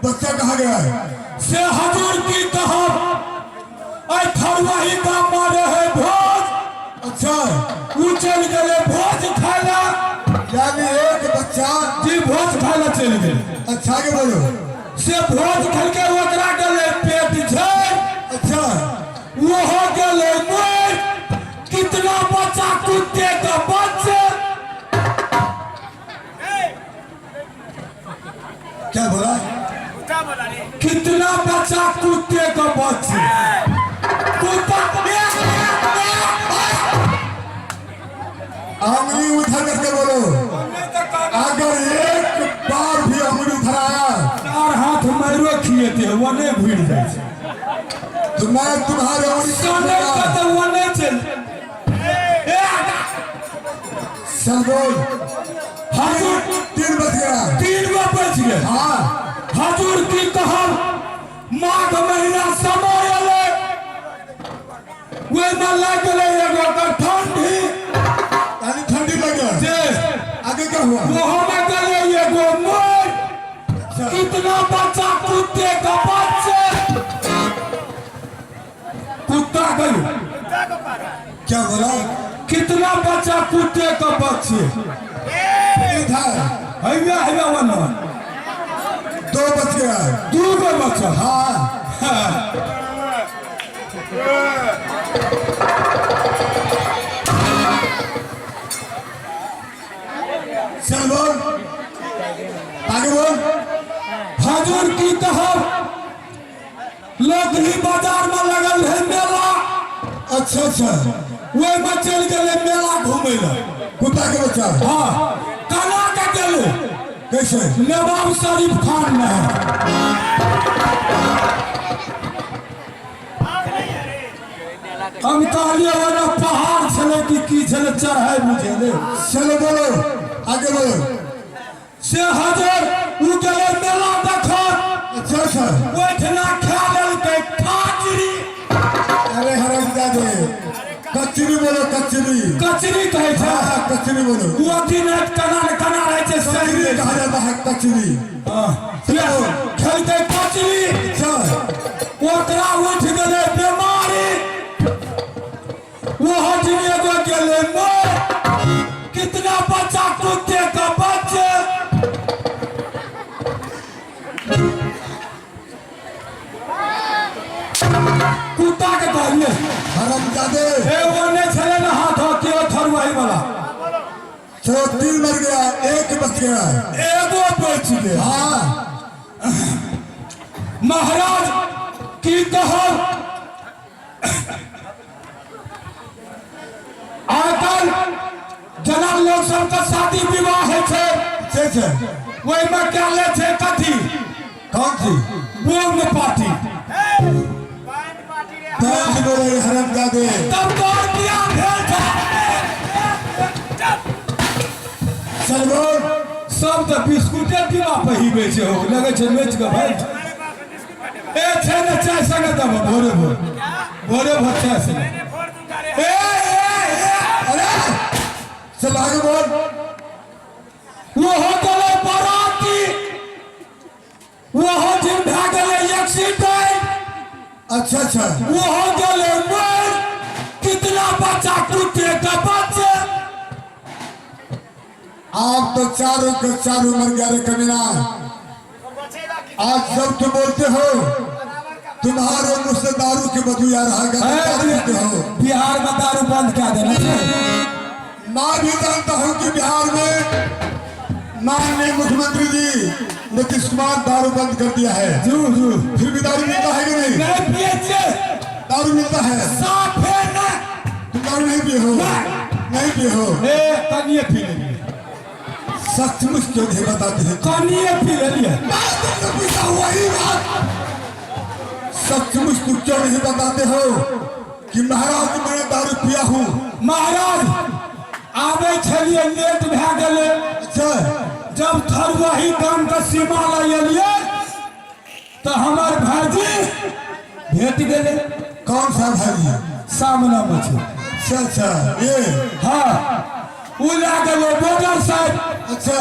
बच्चा कहाँ गया है? से हजूर की कहा थरवाही का मारे है भोज। अच्छा वो चल गए भोज खाला, यानी एक बच्चा जी भोज खाला चल गए। अच्छा आगे बोलो। से भोज खल के ओकरा गले पेट झड़। अच्छा वो हो गए मोर। कितना बच्चा कुत्ते का बच्चे। क्या बोला? कितना बच्चा कुत्ते का बच्चे। कुत्ता अंगली उठा करके बोलो। अगर एक बार भी अंगली उठाया चार हाथ मारो खिए थे वो नहीं भूल जाए तो मैं तुम्हारे अंगली सोने का तो वो नहीं चल। चल बोल। हजूर 3 बज गया। 3 बज गए। हाँ हजूर की कहा माघ महीना समय आले वे न लग गए एगो का ठंडी। यानी ठंडी लगे जे आगे क्या हुआ? वो हमें गले एगो मोर। कितना बच्चा कुत्ते का बच्चे। कुत्ता गए क्या बोला? कितना बच्चा कुत्ते का बच्चे। था हैया वाला 2 बज गया। 2 बच्चा। हाँ चल बोल आगे बोल। हजूर की कहा लोग ही बाजार में लगल है मेला। अच्छा वे में चल गए मेला घूमे ला। कुत्ता के बच्चा। हाँ कला का गले कैसे? नवाब शरीफ खान में हम कहलिए वाला पहाड़ चले की चले चढ़ाए मुझे ले। चलो बोलो आगे बोलो। से हजर उ गले मेला देखो। अच्छा वो इतना खा लेल के खाचरी। अरे हरामजादे कचरी बोलो कचरी। कचरी कहे छे। हाँ कचरी बोलो। वो दिन कना रहे छे सही कचरी कहा जाता है कचरी। खेलते कचरी। अच्छा ओकरा उठ गए बीमारी। वो हजरिए को गले मोर। कितना बच्चा कुत्ते का बच्चे। कुत्ता के कहलिए हरामजादे। वो नहीं चले ना हाथ होती है थरवाही वाला। चलो 3 बज गया। 1 बज गया। एगो बच गया। हाँ महाराज की कहो आजकल जना लोग सबका शादी विवाह है छे। वही में क्या ले छे कथी कौन सी? बोम पार्टी। बैंड बोलो ये हरामजादे। तब तो क्या भेल था। चल बोल। सब तो बिस्कुटे पीवा पे ही बेचे हो लगे छे बेच के भाई। ए छे न चाय संग दब भोरे चाय से। अरे चल आगे बोल। वो हो गए बाराती। वो हो जिन भा गए एक्सीडेंट। अच्छा वो हो गए मर। कितना बच्चा कुत्ते का बच्चे। आप तो चारों के चारों मर गया रे कमीना। आज जब तुम बोलते हो तुम्हारे मुँह से दारू की बदबू आ रहा है। हो बिहार में दारू बंद कर देना चाहिए। मैं भी जानता हूँ कि बिहार में माननीय मुख्यमंत्री जी नीतीश कुमार दारू बंद कर दिया है। फिर भी दारू मिलता है कि नहीं? दारू मिलता है। साफ है ना। तुम दारू नहीं पिए हो? नहीं पिए हो? कनिए पी ले। सचमुच क्यों नहीं बताते हैं? कनिए पी ले। वही बात सचमुच तुम क्यों नहीं बताते हो कि महाराज मैंने दारू पिया हूँ? महाराज आवे छलिए लेट भे गए। अच्छा जब थरवाही गांव का सीमा लाइए तो हमारे भाजी भेट गए। कौन सा भाई? सामना मछली। अच्छा ये हाँ वो ला गए बॉर्डर साइड। अच्छा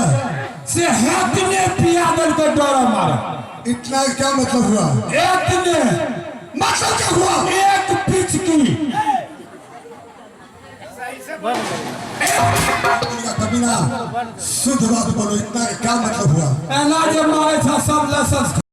से हाथने पिया दल के डरा मारा। इतना क्या मतलब हुआ? इतने मतलब क्या हुआ? एक पिचकी कभी ना शुद्ध बात बोलो, इतना क्या मतलब हुआ? एना जे मारे था सब लाइसेंस